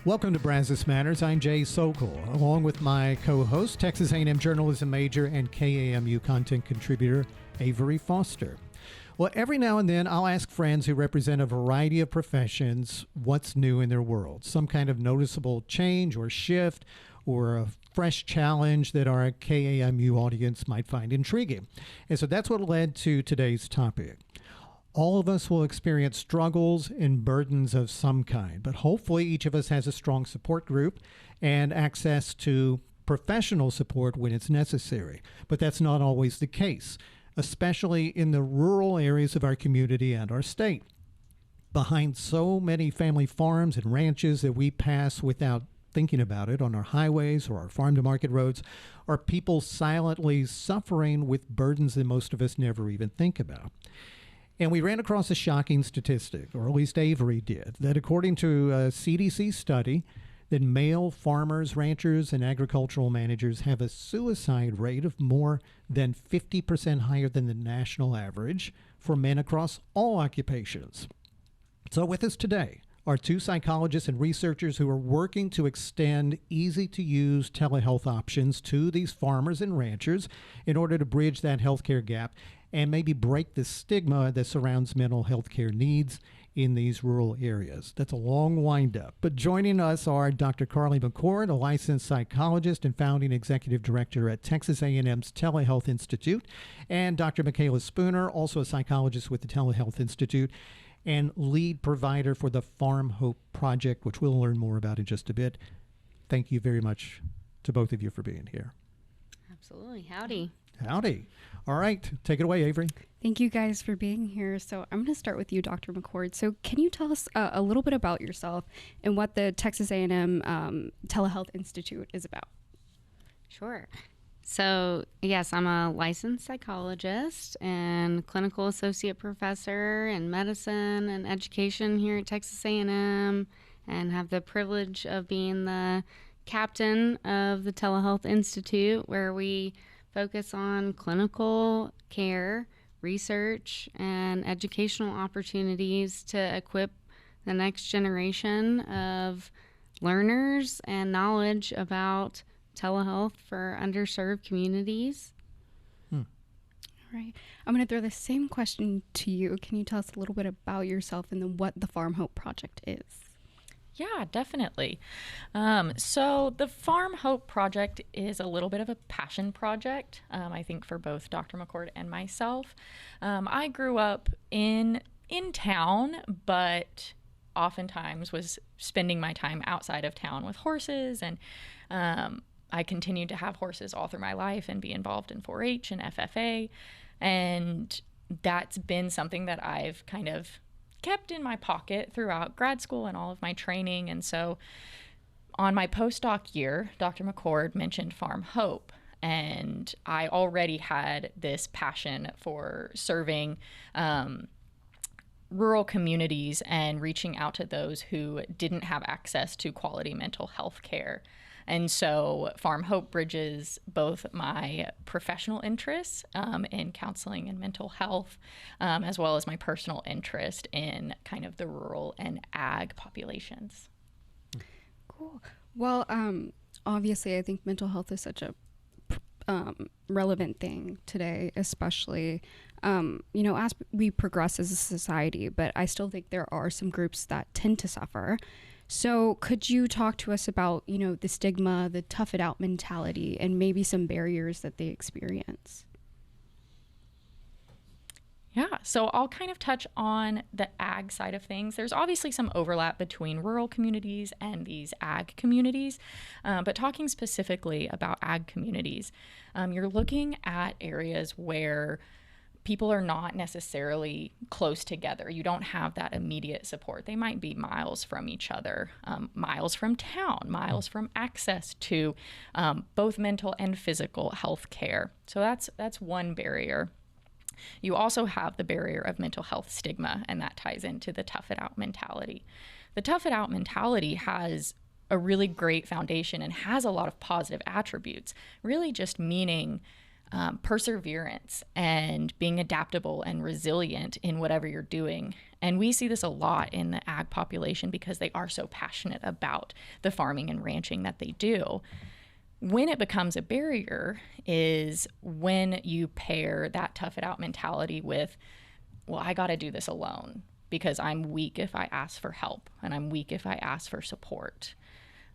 Welcome to Brazos Matters. I'm Jay Sokol, along with my co-host, Texas A&M journalism major and KAMU content contributor, Avery Foster. Well, every now and then I'll ask friends who represent a variety of professions what's new in their world, some kind of noticeable change or shift or a fresh challenge that our KAMU audience might find intriguing. And so that's what led to today's topic. All of us will experience struggles and burdens of some kind, but hopefully each of us has a strong support group and access to professional support when it's necessary. But that's not always the case, especially in the rural areas of our community and our state. Behind so many family farms and ranches that we pass without thinking about it on our highways or our farm-to-market roads are people silently suffering with burdens that most of us never even think about. And we ran across a shocking statistic, or at least Avery did, that according to a CDC study, that male farmers, ranchers, and agricultural managers have a suicide rate of more than 50% higher than the national average for men across all occupations. So with us today are two psychologists and researchers who are working to extend easy-to-use telehealth options to these farmers and ranchers in order to bridge that healthcare gap and maybe break the stigma that surrounds mental health care needs in these rural areas. That's a long wind-up. But joining us are Dr. Carly McCord, a licensed psychologist and founding executive director at Texas A&M's Telehealth Institute, and Dr. Mikaela Spooner, also a psychologist with the Telehealth Institute and lead provider for the FarmHope project, which we'll learn more about in just a bit. Thank you very much to both of you for being here. Absolutely. Howdy. Howdy. All right. Take it away, Avery. Thank you guys for being here. So I'm going to start with you, Dr. McCord. So can you tell us a little bit about yourself and what the Texas A&M Telehealth Institute is about? Sure. So, yes, I'm a licensed psychologist and clinical associate professor in medicine and education here at Texas A&M, and have the privilege of being the captain of the Telehealth Institute, where we focus on clinical care, research, and educational opportunities to equip the next generation of learners and knowledge about telehealth for underserved communities. All right. I'm going to throw the same question to you. Can you tell us a little bit about yourself and then what the FarmHope project is? Yeah, definitely. So the FarmHope project is a little bit of a passion project, I think, for both Dr. McCord and myself. I grew up in town, but oftentimes was spending my time outside of town with horses, and I continued to have horses all through my life and be involved in 4-H and FFA, and that's been something that I've kind of kept in my pocket throughout grad school and all of my training. And so on my postdoc year, Dr. McCord mentioned FarmHope, and I already had this passion for serving rural communities and reaching out to those who didn't have access to quality mental health care. And so FarmHope bridges both my professional interests in counseling and mental health, as well as my personal interest in kind of the rural and ag populations. Cool. Well, obviously, I think mental health is such a relevant thing today, especially, as we progress as a society, but I still think there are some groups that tend to suffer. So could you talk to us about, the stigma, the tough it out mentality, and maybe some barriers that they experience? Yeah, so I'll kind of touch on the ag side of things. There's obviously some overlap between rural communities and these ag communities, but talking specifically about ag communities, you're looking at areas where people are not necessarily close together. You don't have that immediate support. They might be miles from each other, miles from town, miles from access to both mental and physical health care. So that's one barrier. You also have the barrier of mental health stigma, and that ties into the tough it out mentality. The tough it out mentality has a really great foundation and has a lot of positive attributes, really just meaning perseverance and being adaptable and resilient in whatever you're doing. And we see this a lot in the ag population because they are so passionate about the farming and ranching that they do. When it becomes a barrier is when you pair that tough it out mentality with, well, I got to do this alone because I'm weak if I ask for help and I'm weak if I ask for support.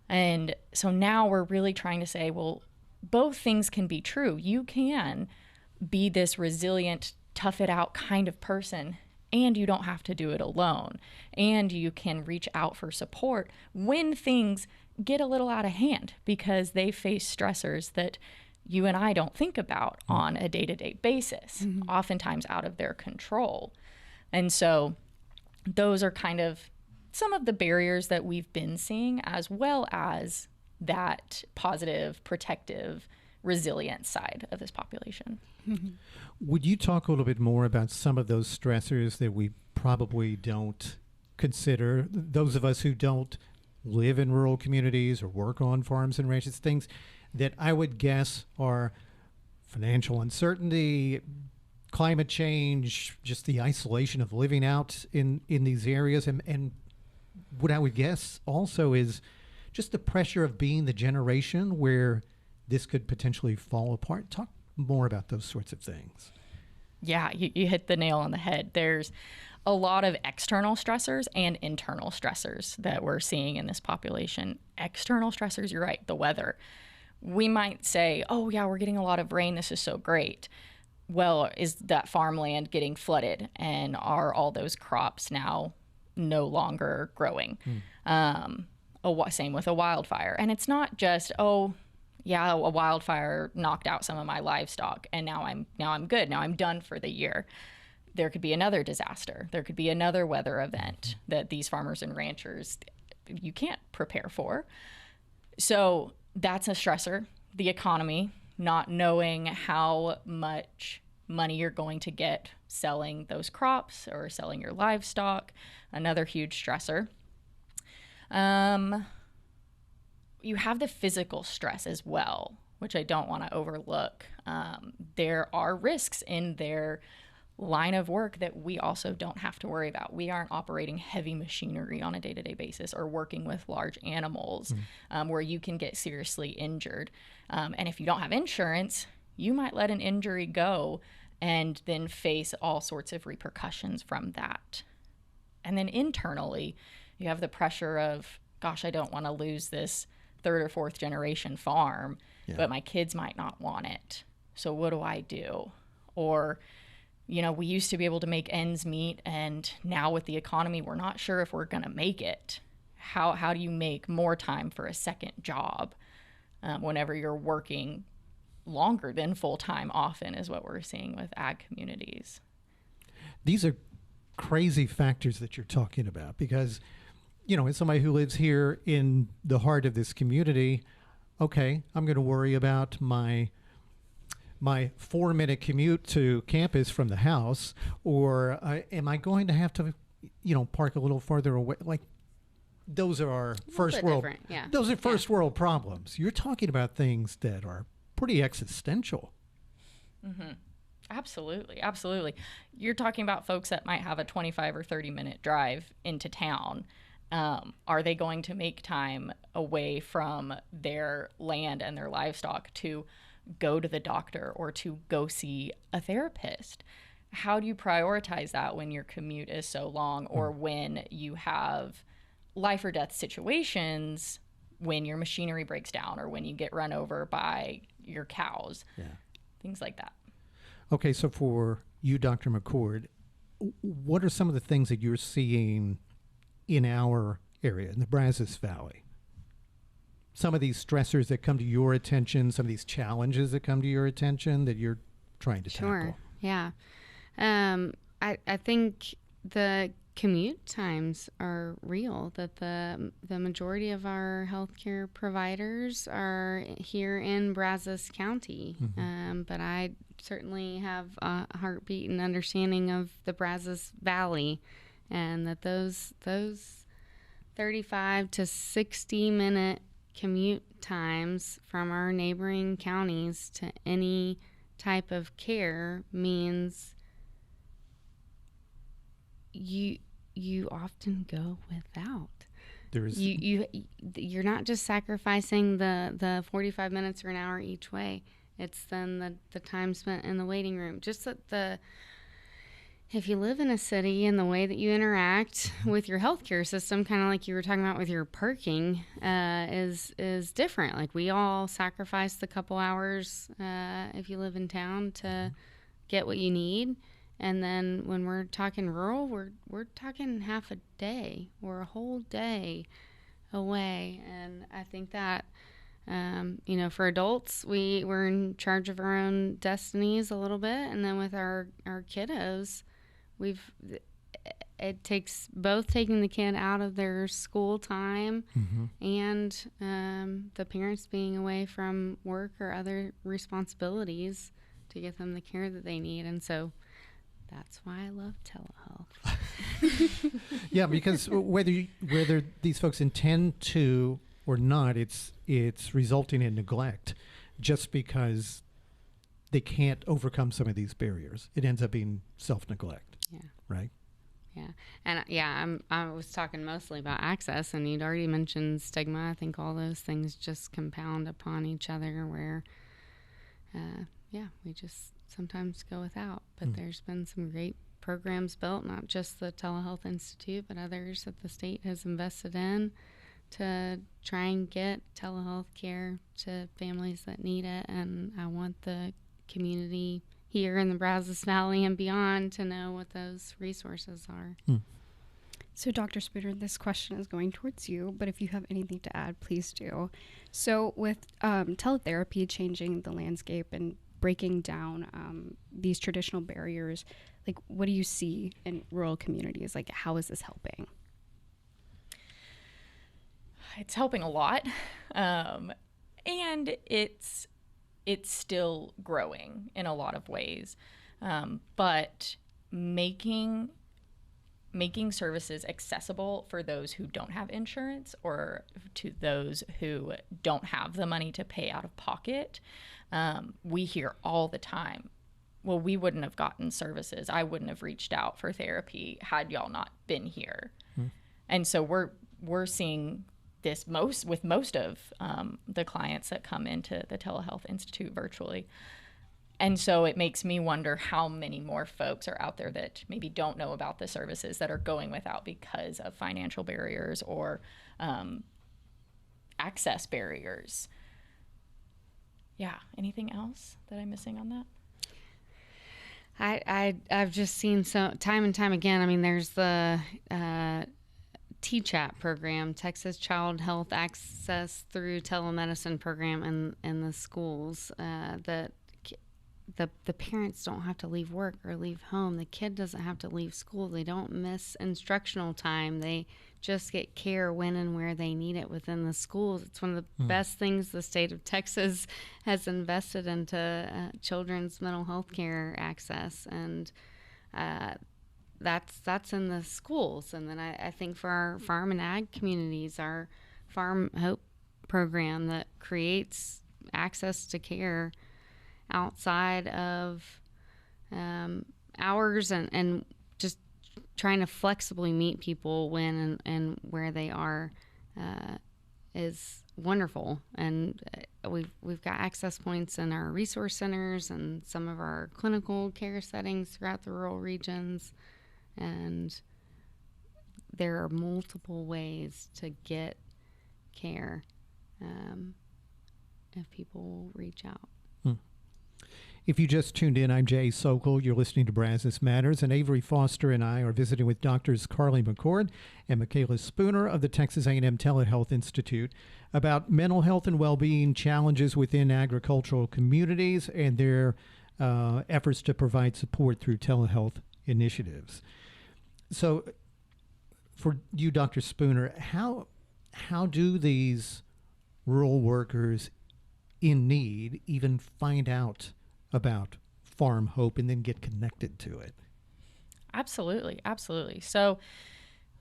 And so now we're really trying to say, well, both things can be true. You can be this resilient, tough it out kind of person, and you don't have to do it alone. And you can reach out for support when things get a little out of hand because they face stressors that you and I don't think about on a day-to-day basis, oftentimes out of their control. And so those are kind of some of the barriers that we've been seeing, as well as that positive, protective, resilient side of this population. Would you talk a little bit more about some of those stressors that we probably don't consider? Those of us who don't live in rural communities or work on farms and ranches, things that I would guess are financial uncertainty, climate change, just the isolation of living out in these areas. And what I would guess also is just the pressure of being the generation where this could potentially fall apart. Talk more about those sorts of things. Yeah, you hit the nail on the head. There's a lot of external stressors and internal stressors that we're seeing in this population. External stressors, you're right, the weather. We might say, oh yeah, we're getting a lot of rain, this is so great. Well, is that farmland getting flooded, and are all those crops now no longer growing? Same with a wildfire. And it's not just, oh yeah, a wildfire knocked out some of my livestock and now I'm good. Now I'm done for the year. There could be another disaster. There could be another weather event that these farmers and ranchers, you can't prepare for. So that's a stressor. The economy, not knowing how much money you're going to get selling those crops or selling your livestock, another huge stressor. You have the physical stress as well, which I don't want to overlook. There are risks in their line of work that we also don't have to worry about. We aren't operating heavy machinery on a day-to-day basis or working with large animals where you can get seriously injured. And if you don't have insurance, you might let an injury go and then face all sorts of repercussions from that. And then internally, you have the pressure of, gosh, I don't want to lose this third or fourth generation farm, but my kids might not want it. So what do I do? Or, you know, we used to be able to make ends meet, and now with the economy, we're not sure if we're going to make it. How do you make more time for a second job whenever you're working longer than full-time often is what we're seeing with ag communities. These are crazy factors that you're talking about because, you know, as somebody who lives here in the heart of this community, okay, I'm going to worry about my 4-minute commute to campus from the house, or am I going to have to, you know, park a little farther away? Like, those are our first world. Yeah. Those are first world problems. You're talking about things that are pretty existential. Mm-hmm. Absolutely. Absolutely. You're talking about folks that might have a 25 or 30-minute drive into town. Are they going to make time away from their land and their livestock to go to the doctor or to go see a therapist? How do you prioritize that when your commute is so long, or when you have life or death situations, when your machinery breaks down or when you get run over by your cows, things like that? Okay, so for you, Dr. McCord, what are some of the things that you're seeing in our area, in the Brazos Valley? Some of these stressors that come to your attention, some of these challenges that come to your attention that you're trying to tackle. Yeah. I think the commute times are real, that the majority of our healthcare providers are here in Brazos County. But I certainly have a heartbeat and understanding of the Brazos Valley, and that those 35 to 60 minute commute times from our neighboring counties to any type of care means you often go without. There's You're not just sacrificing the 45 minutes or an hour each way. It's then the time spent in the waiting room. Just that if you live in a city and the way that you interact with your healthcare system, kind of like you were talking about with your parking, is different. Like, we all sacrifice the couple hours if you live in town to get what you need. And then when we're talking rural, we're talking half a day or a whole day away. And I think that, for adults, we're in charge of our own destinies a little bit. And then with our kiddos, it takes both taking the kid out of their school time and the parents being away from work or other responsibilities to get them the care that they need. And so that's why I love telehealth. Yeah, because whether these folks intend to or not, it's resulting in neglect just because they can't overcome some of these barriers. It ends up being self-neglect. Yeah. Right? Yeah. And I was talking mostly about access, and you'd already mentioned stigma. I think all those things just compound upon each other where, we just sometimes go without. But there's been some great programs built, not just the Telehealth Institute, but others that the state has invested in to try and get telehealth care to families that need it. And I want the community here in the Brazos Valley and beyond to know what those resources are. So, Dr. Spooner, this question is going towards you, but if you have anything to add, please do. So, with teletherapy changing the landscape and breaking down these traditional barriers, like, what do you see in rural communities? Like, how is this helping? It's helping a lot, and it's still growing in a lot of ways, but making services accessible for those who don't have insurance or to those who don't have the money to pay out of pocket. We hear all the time, well, we wouldn't have gotten services. I wouldn't have reached out for therapy had y'all not been here. And so we're seeing this with most of the clients that come into the Telehealth Institute virtually. And so it makes me wonder how many more folks are out there that maybe don't know about the services that are going without because of financial barriers or access barriers. Yeah. Anything else that I'm missing on that? I've just seen so time and time again. I mean, there's the TCHAP program, Texas Child Health Access Through Telemedicine program in the schools that the parents don't have to leave work or leave home. The kid doesn't have to leave school. They don't miss instructional time. They just get care when and where they need it within the schools. It's one of the best things the state of Texas has invested into children's mental health care access, and that's in the schools. And then I think for our farm and ag communities, our FarmHope program that creates access to care outside of hours and just trying to flexibly meet people when and where they are is wonderful. And we've got access points in our resource centers and some of our clinical care settings throughout the rural regions. And there are multiple ways to get care if people will reach out. If you just tuned in, I'm Jay Sokol. You're listening to Brazos Matters, and Avery Foster and I are visiting with Doctors Carly McCord and Mikaela Spooner of the Texas A&M Telehealth Institute about mental health and well-being challenges within agricultural communities and their efforts to provide support through telehealth initiatives. So for you, Dr. Spooner, how do these rural workers in need even find out about FarmHope and then get connected to it? Absolutely. So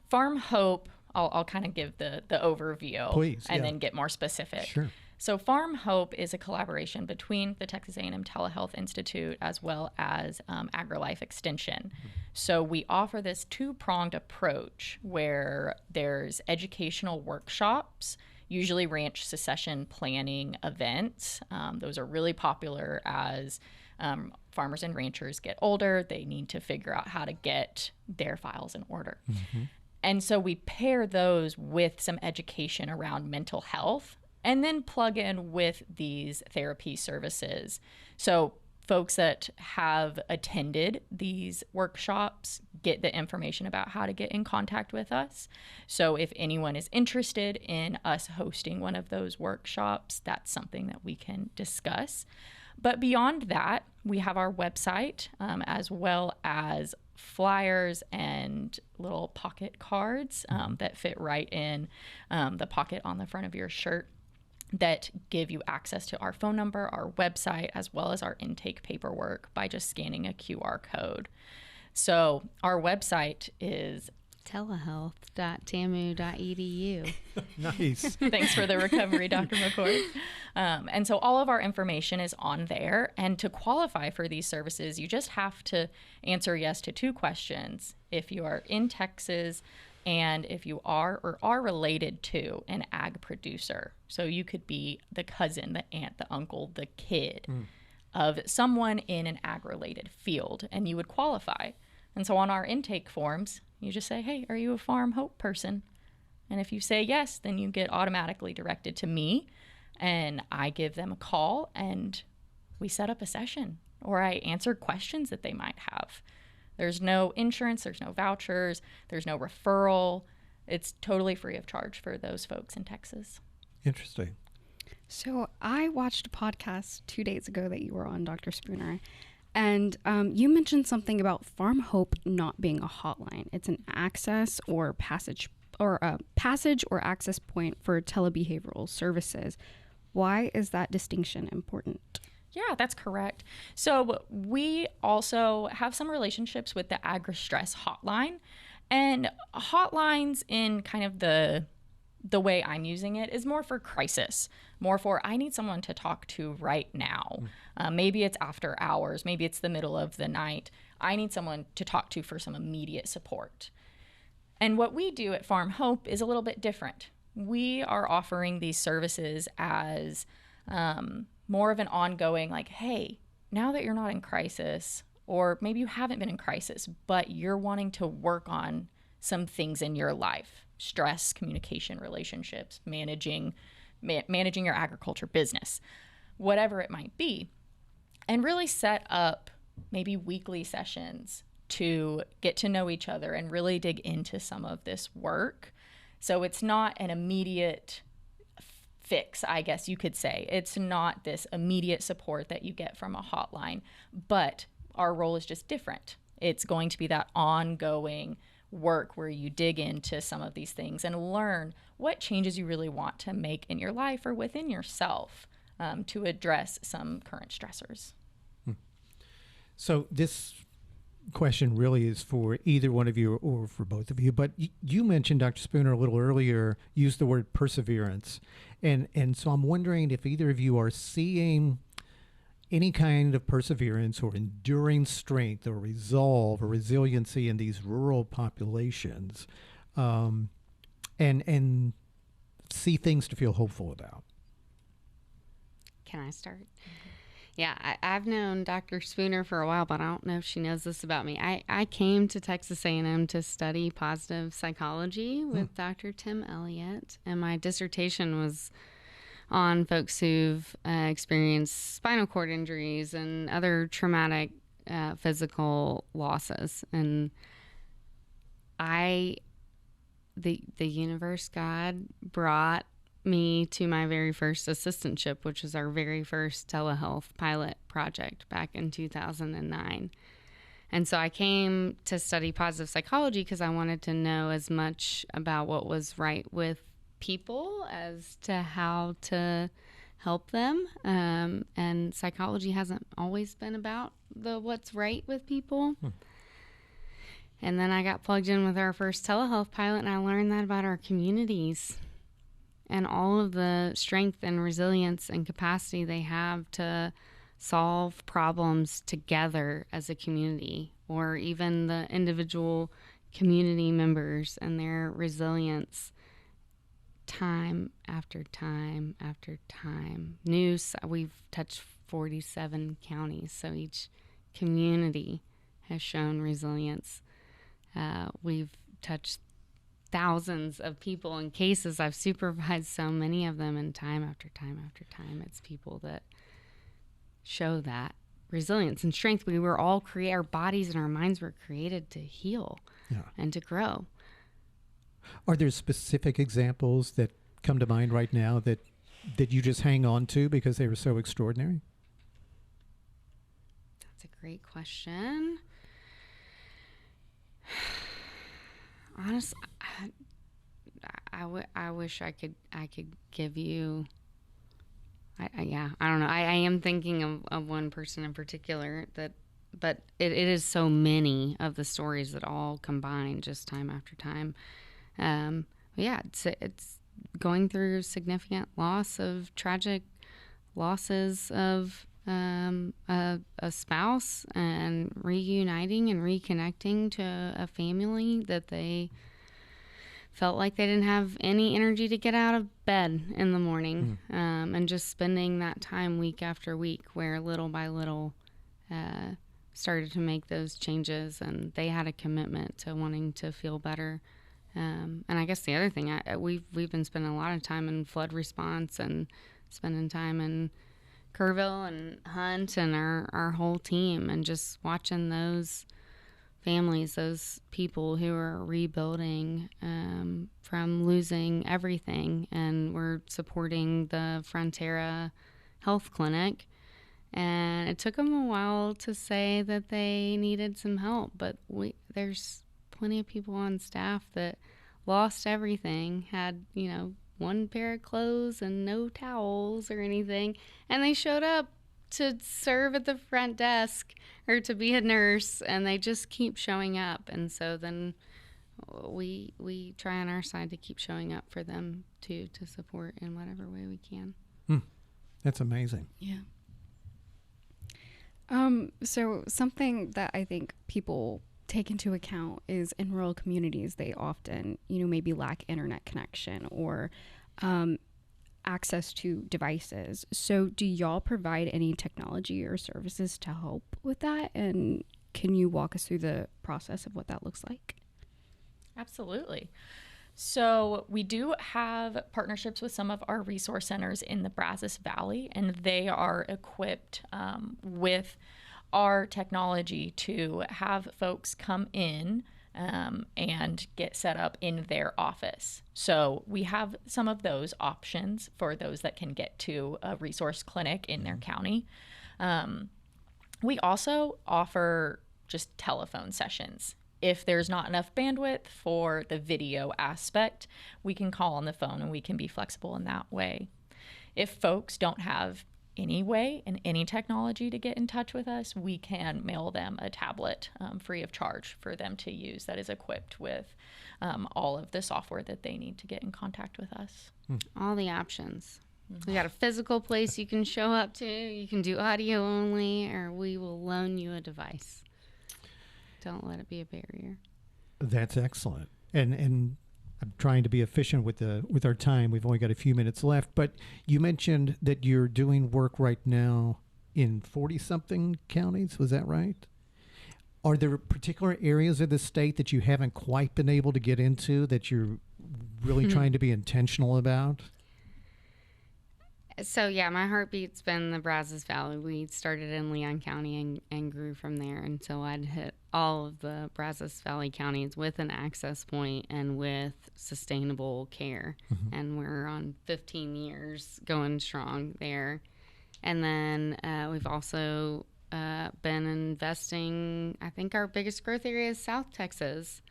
FarmHope, I'll kind of give the overview. Please, and then get more specific. Sure. So FarmHope is a collaboration between the Texas A&M Telehealth Institute as well as AgriLife Extension. So we offer this two-pronged approach where there's educational workshops, usually ranch succession planning events. Those are really popular as farmers and ranchers get older. They need to figure out how to get their files in order. And so we pair those with some education around mental health and then plug in with these therapy services. So folks that have attended these workshops get the information about how to get in contact with us. So if anyone is interested in us hosting one of those workshops, that's something that we can discuss. But beyond that, we have our website as well as flyers and little pocket cards that fit right in the pocket on the front of your shirt that give you access to our phone number, our website, as well as our intake paperwork by just scanning a QR code. So our website is telehealth.tamu.edu. Nice. Thanks for the recovery, Dr. McCord. And so all of our information is on there. And to qualify for these services, you just have to answer yes to two questions. If you are in Texas and if you are or are related to an ag producer. So you could be the cousin, the aunt, the uncle, the kid of someone in an ag-related field, and you would qualify. And so on our intake forms, you just say, hey, are you a FarmHope person? And if you say yes, then you get automatically directed to me, and I give them a call, and we set up a session, or I answer questions that they might have. There's no insurance, there's no vouchers, there's no referral. It's totally free of charge for those folks in Texas. Interesting. So I watched a podcast 2 days ago that you were on, Dr. Spooner, and you mentioned something about FarmHope not being a hotline. It's an access or passage or access point for telebehavioral services. Why is that distinction important? Yeah, that's correct. So we also have some relationships with the AgriStress hotline, and hotlines in kind of the way I'm using it is more for crisis, more for I need someone to talk to right now. Maybe it's after hours, maybe it's the middle of the night. I need someone to talk to for some immediate support. And what we do at FarmHope is a little bit different. We are offering these services as more of an ongoing, like, hey, now that you're not in crisis, or maybe you haven't been in crisis, but you're wanting to work on some things in your life, stress, communication, relationships, managing your agriculture business, whatever it might be, and really set up maybe weekly sessions to get to know each other and really dig into some of this work. So it's not an immediate fix, I guess you could say. It's not this immediate support that you get from a hotline, but our role is just different. It's going to be that ongoing work where you dig into some of these things and learn what changes you really want to make in your life or within yourself to address some current stressors. So this question really is for either one of you or for both of you, but you mentioned, Dr. Spooner, a little earlier, used the word perseverance. And so I'm wondering if either of you are seeing any kind of perseverance or enduring strength or resolve or resiliency in these rural populations, and see things to feel hopeful about. Can I start? Yeah, I've known Dr. Spooner for a while, but I don't know if she knows this about me. I came to Texas A&M to study positive psychology with Dr. Tim Elliott, and my dissertation was on folks who've experienced spinal cord injuries and other traumatic physical losses. And the universe, God, brought me to my very first assistantship, which was our very first telehealth pilot project back in 2009. And so I came to study positive psychology because I wanted to know as much about what was right with people as to how to help them. And psychology hasn't always been about what's right with people. And then I got plugged in with our first telehealth pilot, and I learned that about our communities. and all of the strength and resilience and capacity they have to solve problems together as a community, or even the individual community members and their resilience time after time after time. We've touched 47 counties, so each community has shown resilience. We've touched thousands of people and cases. I've supervised so many of them, and time after time after time, it's people that show that resilience and strength. We were all our bodies and our minds were created to heal and to grow. Are there specific examples that come to mind right now that you just hang on to because they were so extraordinary? That's a great question. Honestly, I wish I could give you. I don't know. I am thinking of one person in particular but it is so many of the stories that all combine just time after time. It's going through significant tragic losses of a spouse, and reuniting and reconnecting to a family that they felt like they didn't have any energy to get out of bed in the morning, and just spending that time week after week where little by little started to make those changes, and they had a commitment to wanting to feel better. And I guess the other thing, we've been spending a lot of time in flood response and spending time in Kerrville and Hunt and our whole team, and just watching those families, those people who are rebuilding from losing everything. And we're supporting the Frontera Health Clinic. And it took them a while to say that they needed some help, but there's plenty of people on staff that lost everything, had, one pair of clothes and no towels or anything, and they showed up to serve at the front desk or to be a nurse, and they just keep showing up. And so then we try on our side to keep showing up for them to support in whatever way we can. That's amazing. Yeah. So something that I think people take into account is in rural communities, they often, maybe lack internet connection or access to devices. So do y'all provide any technology or services to help with that? And can you walk us through the process of what that looks like? Absolutely. So we do have partnerships with some of our resource centers in the Brazos Valley, and they are equipped with our technology to have folks come in and get set up in their office. So we have some of those options for those that can get to a resource clinic in their county. We also offer just telephone sessions. If there's not enough bandwidth for the video aspect, we can call on the phone, and we can be flexible in that way. If folks don't have any way and any technology to get in touch with us, we can mail them a tablet free of charge for them to use that is equipped with all of the software that they need to get in contact with us. All the options. We got a physical place you can show up to. You can do audio only, or we will loan you a device. Don't let it be a barrier. That's excellent. And I'm trying to be efficient with our time. We've only got a few minutes left, but you mentioned that you're doing work right now in 40-something counties. Was that right? Are there particular areas of the state that you haven't quite been able to get into that you're really trying to be intentional about? So, my heartbeat's been the Brazos Valley. We started in Leon County and grew from there. And so I'd hit all of the Brazos Valley counties with an access point and with sustainable care. And we're on 15 years going strong there. And then we've also been investing. I think our biggest growth area is South Texas,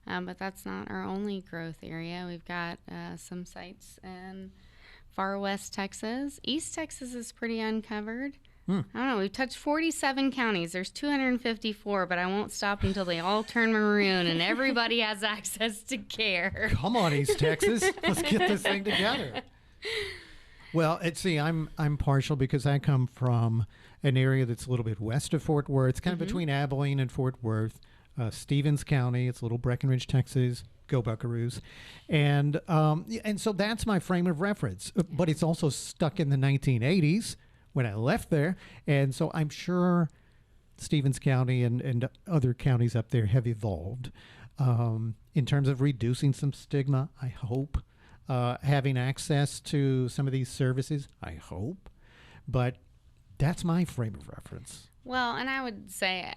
but that's not our only growth area. We've got some sites in far west Texas. East Texas is pretty uncovered. I don't know. We've touched 47 counties. There's 254, but I won't stop until they all turn maroon and everybody has access to care. Come on, East Texas. Let's get this thing together. Well, I'm partial because I come from an area that's a little bit west of Fort Worth. It's kind of between Abilene and Fort Worth. Stevens County. It's Little Breckenridge, Texas. Go Buckaroos. And so that's my frame of reference. But it's also stuck in the 1980s when I left there. And so I'm sure Stevens County and other counties up there have evolved in terms of reducing some stigma, I hope. Having access to some of these services, I hope. But that's my frame of reference. Well, and I would say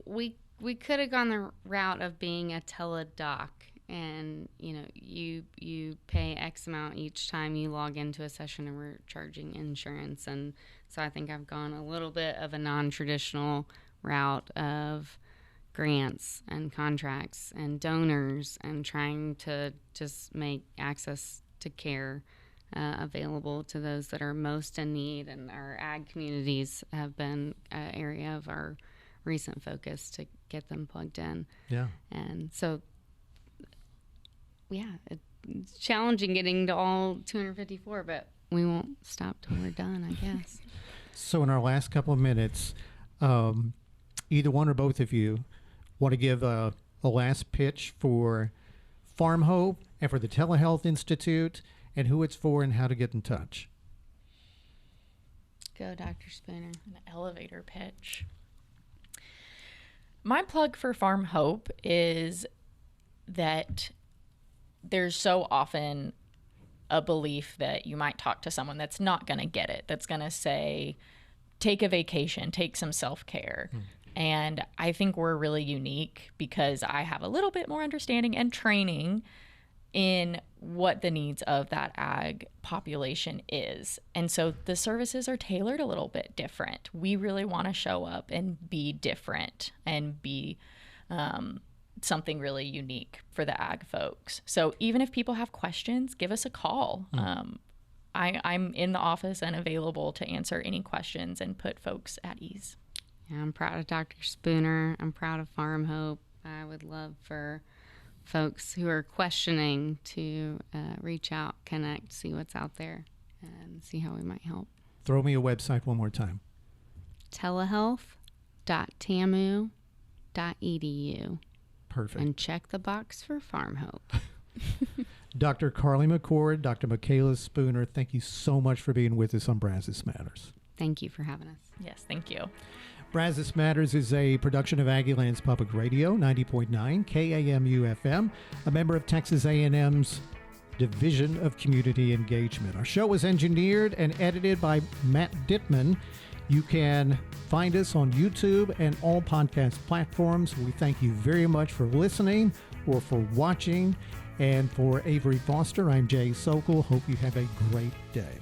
we could have gone the route of being a teledoc, and you pay X amount each time you log into a session, and we're charging insurance. And so I think I've gone a little bit of a non-traditional route of grants and contracts and donors and trying to just make access to care available to those that are most in need. And our ag communities have been an area of our recent focus to get them plugged in. Yeah. And so, yeah, it's challenging getting to all 254, but we won't stop till we're done, I guess. So in our last couple of minutes, either one or both of you want to give a last pitch for FarmHope and for the Telehealth Institute and who it's for and how to get in touch. Go, Dr. Spooner. An elevator pitch. My plug for FarmHope is that there's so often a belief that you might talk to someone that's not going to get it, that's going to say, take a vacation, take some self-care. And I think we're really unique because I have a little bit more understanding and training in what the needs of that ag population is. And so the services are tailored a little bit different. We really want to show up and be different and be something really unique for the ag folks. So even if people have questions, give us a call. I'm in the office and available to answer any questions and put folks at ease. Yeah, I'm proud of Dr. Spooner. I'm proud of FarmHope. I would love for folks who are questioning to reach out, connect, see what's out there, and see how we might help. Throw me a website one more time. telehealth.tamu.edu. Perfect. And check the box for FarmHope. Dr. Carly McCord, Dr. Mikaela Spooner, thank you so much for being with us on Brazos Matters. Thank you for having us. Yes, thank you. Brazos Matters is a production of Aggieland's Public Radio, 90.9 KAMU FM, a member of Texas A&M's Division of Community Engagement. Our show was engineered and edited by Matt Dittman. You can find us on YouTube and all podcast platforms. We thank you very much for listening or for watching. And for Avery Foster, I'm Jay Sokol. Hope you have a great day.